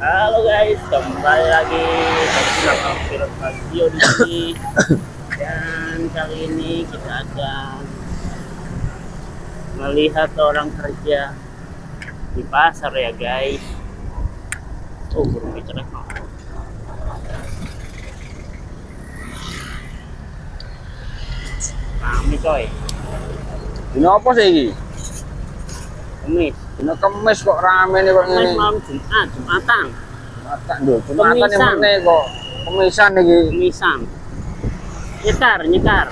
Halo guys, kembali lagi bersama Film Video di sini. Dan kali ini kita akan melihat orang kerja di pasar ya guys. Oh, burung kecerek. Kami coy. Ini apa sih ini? Kemis. Ini kemis kok rame nih kok Kemis ini. malam Jumat, Jumatan. Mata lho, Jumatan yang Kemisan. mana kok kemisan iki. Kemisan. Nyekar. Nyekar.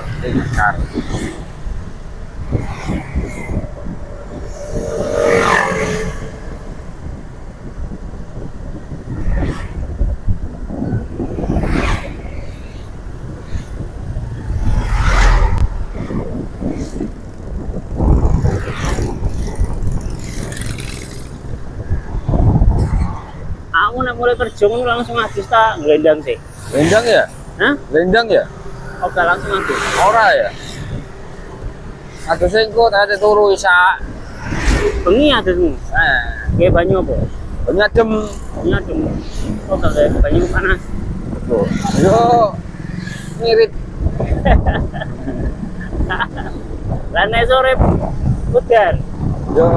Aku nak mulai kerja ngono langsung habis tak ngelendang sih. Lendang ya? Hah? Lendang ya? Oke, langsung habis. Ora ya? Aduh sing kok tadi turu isa. Bengi adusmu. Kayak banyu apa? Banyak jam. Ini adem. Oh, kayak banyu panas. Tuh. Yo ngirit. Lane sore udan. Yo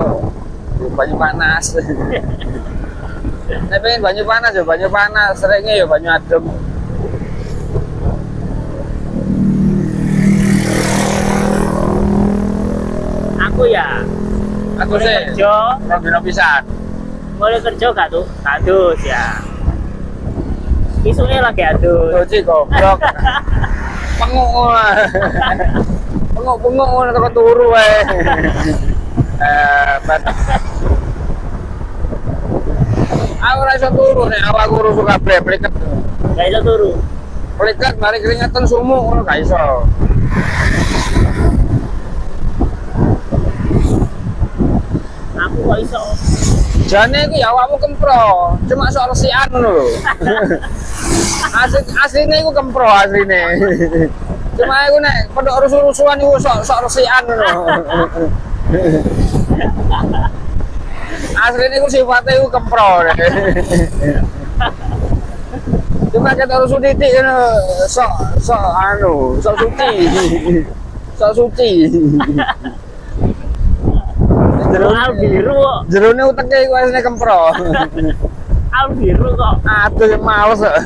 banyu panas. Nek pengen banyu panas ya banyu panas, seringnya ya banyu adem. Aku ya. Aku mulai sih kerja, rong dino pisan. mulai kerja gak tuh? Adus ya. Isunya lagi adus. Doji goblok. Penguk. Penguk ngono teko turu wae. Aku ora iso turu nek awakku rusuh kabeh pliket. Gak bisa turu. Pliket mari keringetan sumuk ngono gak iso. Aku gak iso. Jane iki ya awakmu kempro, cuma sok resikan ngono lho. Asline iku kempro asline. Cuma iku nek pondok rusuh-rusuhan iku sok resikan ngono. Asline iku sifatnya iku kempro. Cuma kita rusuh titik ngono sok suci. Sok suci. Al biru kok. Jerone uteke iku asline kempro. Al biru kok. Aduh males kok.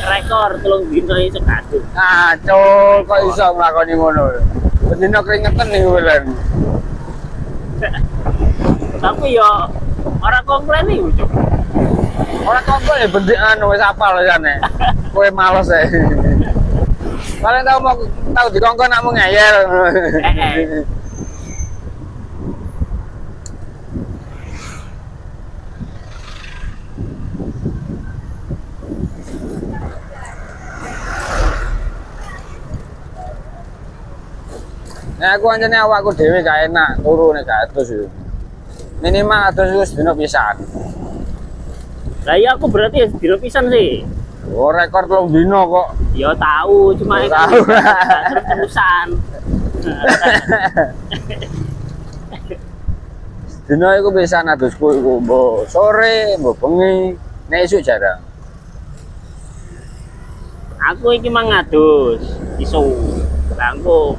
Rekor telung dino iso kadung. Acul kok iso nglakoni ngono. Bedino keringetan nih bulan. Tapi yo ora komplain nih Ucuk. Ora kompol ya bendikan wis apal jane. Kowe males e. Paling tau dikongkon nak mung ngeyel. Nah, aku anjane awakku dhewe gak enak turu nek gak adus yo. Minimal adus wis dino pisan. Lah iya aku berarti ya dino pisan sih. Oh, rekor 3 dino kok. Ya tahu, cuma Oh, itu tahu. terus-terusan. Dino iku pisan adusku iku mbok sore, mbok bengi, nek esuk jarang. Aku iki mang ngadus iso. Lah engko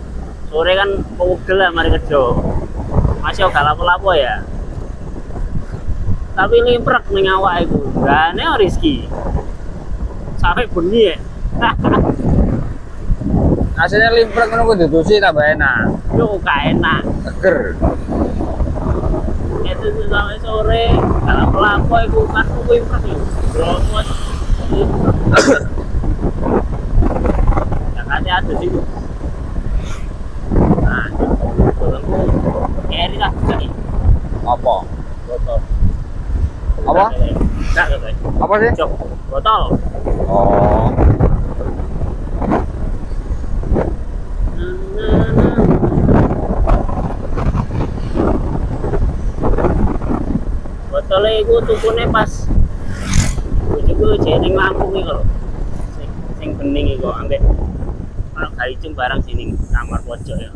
sore kan pegel lah mari kerja. Masih gak lapo-lapo ya. Tapi limprek ning awak iku. Gane rezeki. Sampai bengi ya. Aslinya limprek ngono ku didusi tambah enak. Yo gak enak. Seger. Itu sampai sore gak lapo-lapo iku kan limprek yo. Bromos. Jangan adus iku. Nah, bolongku keri lah jadi Apa? botol. Apa? Enggak, guys. Apa sih? Cok, botol. Oh. Botolnya itu tukune pas ujung gue ning Lampung nih kalau sing bening iku ambek ono galicung barang sini kamar pojok ya.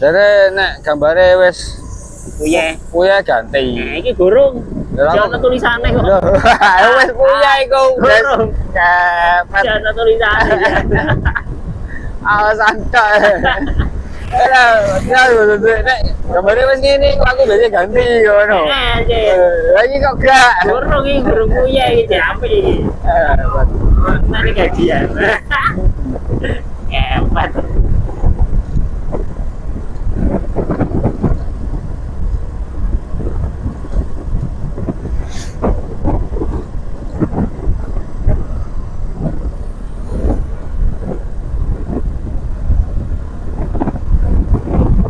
Jare nek gambare wis Kuye. kuya ganti. Iki gorong. Ya, Jangan tulisane kok. Wis kuya iku. Gorong. Kepet. Jangan tulisane. Alasan tok. Ya nek gambare wis ngene aku biasa ganti ngono. Lagi kok gak. Gorong iki gorong kuye iki apa iki? Nanti gajian. Hebat.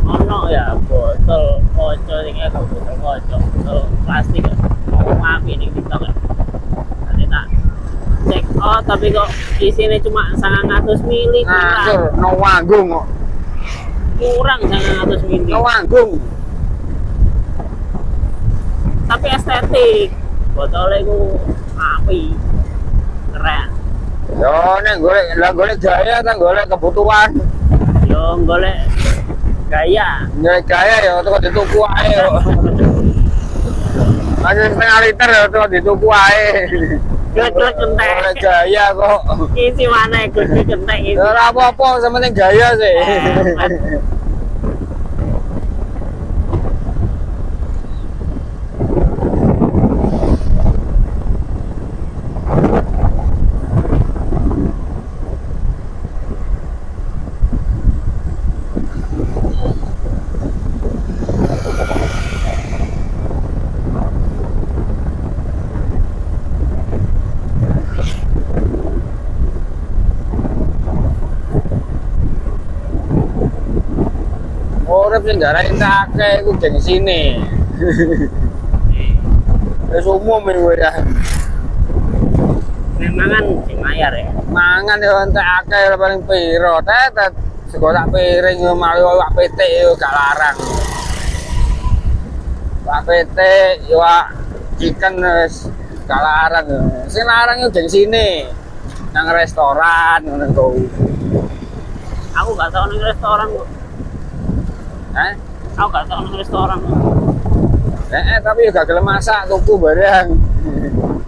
Ono ya botol kaca sing botol kaca, botol plastik. Maafin ning TikTok. Nanti tak cek tapi kok isinya cuma 900 mili Ngatur no wanggung kok. kurang 900 mili No wanggung. tapi estetik botolnya ku api keren Yo nek golek gaya ta golek kebutuhan. yo golek gaya Golek gaya ya kok dituku ae kok. Lagi setengah liter ya kok dituku ae. glek-glek kentek Golek gaya kok. isi mana glek-glek kentek ini Ya ora apa-apa, sementing gaya sih. Urip sing garane akeh iku gengsine. Wis umum iku ya. memang kan sing mayar ya Mangan yo entek akeh paling piro. Tetet sego sak piring yo mali wak pitik yo gak larang. Wak pitik yo wak chicken wis gak larang. Sing larang yo gengsine. Nang restoran ngono kuwi. aku gak tau ning restoran kok Hah? aku gak tau ning restoran Tapi yo gak gelem masak tuku barang.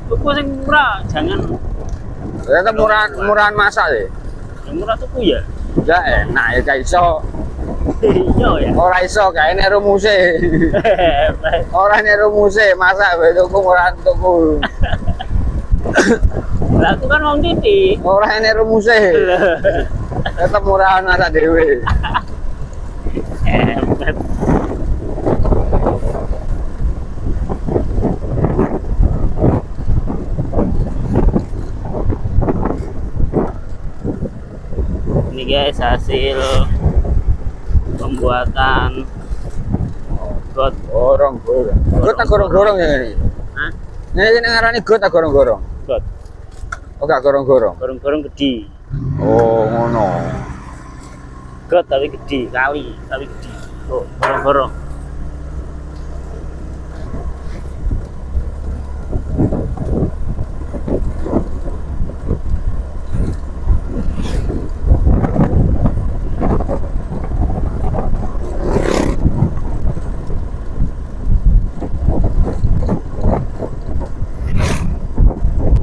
tuku sing murah jangan Ternyata murahan masak deh. yang murah tuku ya Ya enak ya gak iso. iya ya Ora iso gak ini rumuse. Ora ini rumuse masak wae tuku murahan tuku. lah aku kan wong titik Ora ini rumuse. Tetep murahan masak dhewe. hebat ini guys hasil pembuatan got Gorong. Got tak gorong-gorong ya ini. Hah? Ini ngarani got tak gorong-gorong. got Oh gak gorong-gorong. gorong-gorong gede Oh ngono. got tapi gede kali tapi gede oh gorong-gorong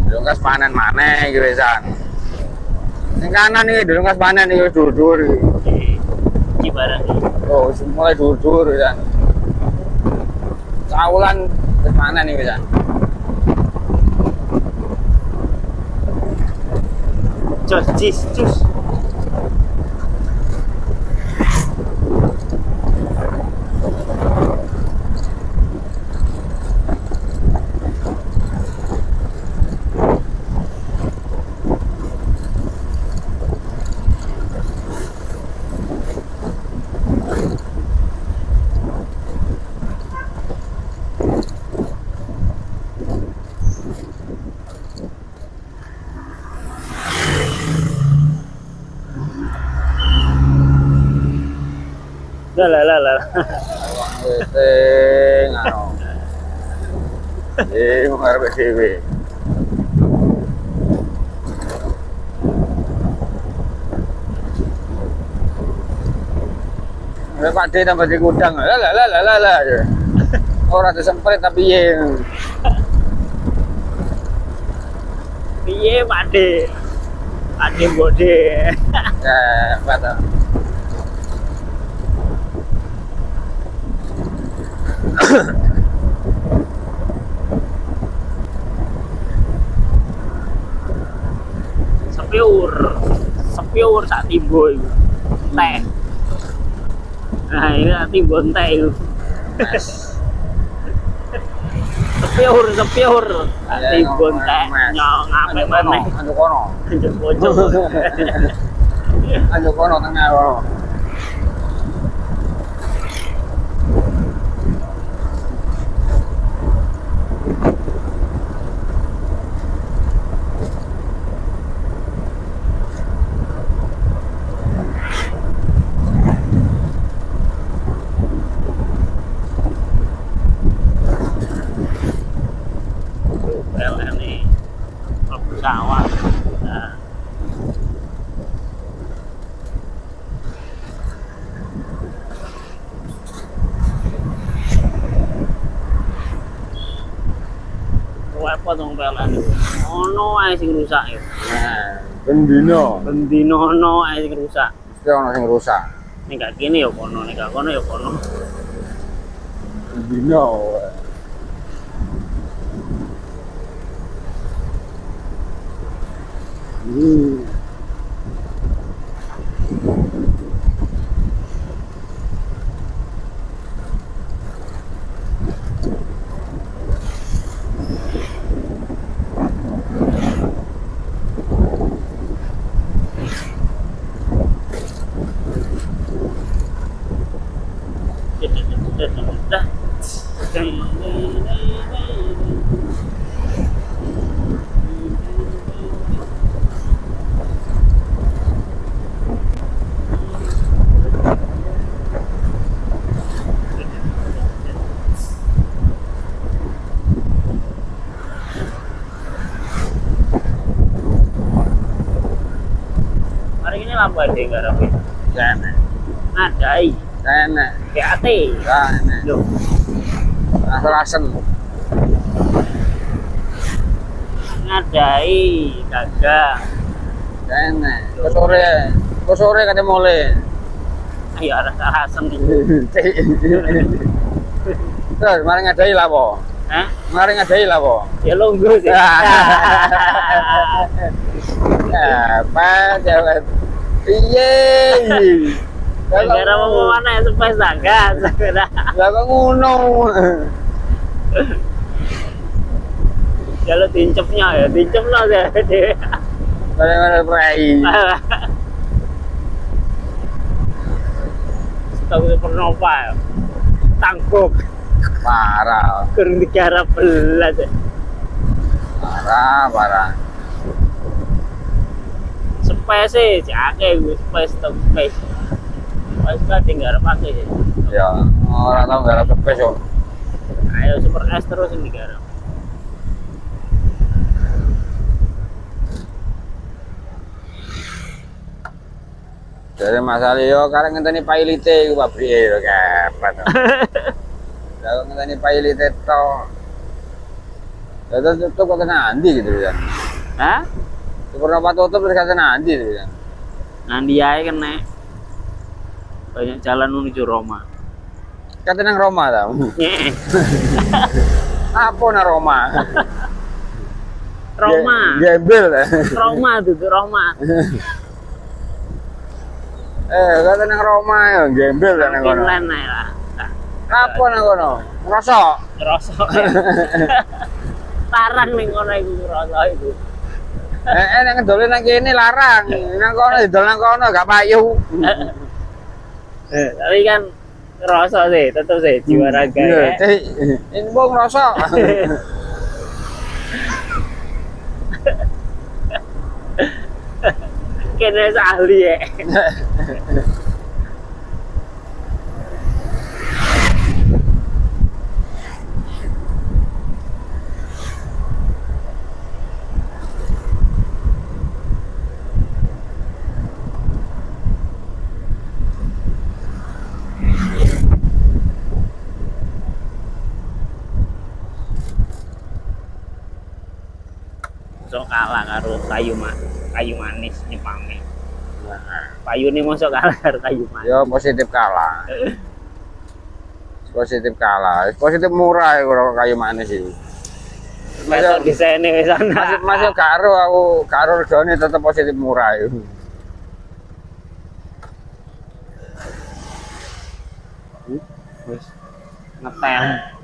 Dulungas panen maneh iki wesan. Ning kanan iki dulungas panen iki dur-dur iki. di barang ini Oh, wis mulai dur-dur wesan. Saulan wis panen iki wesan. jus lah Weteng anu. Ngarep dhewe. Ada Pak D tambah di gudang. Lah. Ora disemprit tapi piye. Piye Pak De? Pak De Bode. Ya, patah. Sepiur sak timbo iku. Teh. Nah, ini sak timbo teh iku. Sepiur sak timbo teh nyong ngape maneh. Anjuk kono. Anjuk pojok. Anjuk kono tengah kono. ini pesawat. Nah. Apa dong PLN itu? Ono ae sing rusak ya. Nah, bendino. Bendino ono ae sing rusak. Mesti ono sing rusak. Nek gak kene ya kono, nek gak kono ya kono. Bendino. Hari ini lampu ada enggak rapi? Kene. Adai. Kene. KAT. Kene. Loh, Asal-asal. ngadai dagang. Kene. Ke sore kate mule. Ayo rasa-rasa nih. Terus mari ngadai lah po. Hah? Mari ngadai lah po. Ya longgo sih. Apa jalan? Piye? Gara mau mana ya supaya zakat. Lah kok ngono. Kalau tincepnya ya, tincep lah deh. Mana prai. Stok supernova ya. Tangkuk. Parah. Kurang digarap belas ya. Parah. Space cake gue space stok space. Space kan tinggal pakai sih. Ya, orang tahu nggak ada space yo. Ayo super S terus yang digarap. Dari Mas Ali yo karang ngenteni pailite iku pabrike yo kapan to. Lah ngenteni pailite to. Ya tutup kok nanti gitu kan. Hah? Supernova tutup terus kata nanti gitu kan. Nanti aja kan nek banyak jalan menuju Roma. Kata nang Roma tau. Apa nang Roma? Roma. Gembel. Roma tuh Roma. Kata nang Roma ya gembel kan nang kono. Finland ae lah. Apa nang kono? Ngrosok. Rosok. Larang ning kono iku rosok itu. Nek ngedol nang kene larang. Nang kono didol nang kono gak payu. Tapi kan rosok sih, tetep sih jiwa raga ya. Ini bong ngrosok. Kene ahli ya. Mosok kalah karo kayu manis Jepangnya. Nah, Payu ini mosok kalah karo kayu manis. yo positif kalah. Positif kalah. Positif murah ya kalau kayu manis itu. Masuk desainnya wis ana. Masih karo aku karo regane tetep positif murah itu. Wis ngetel.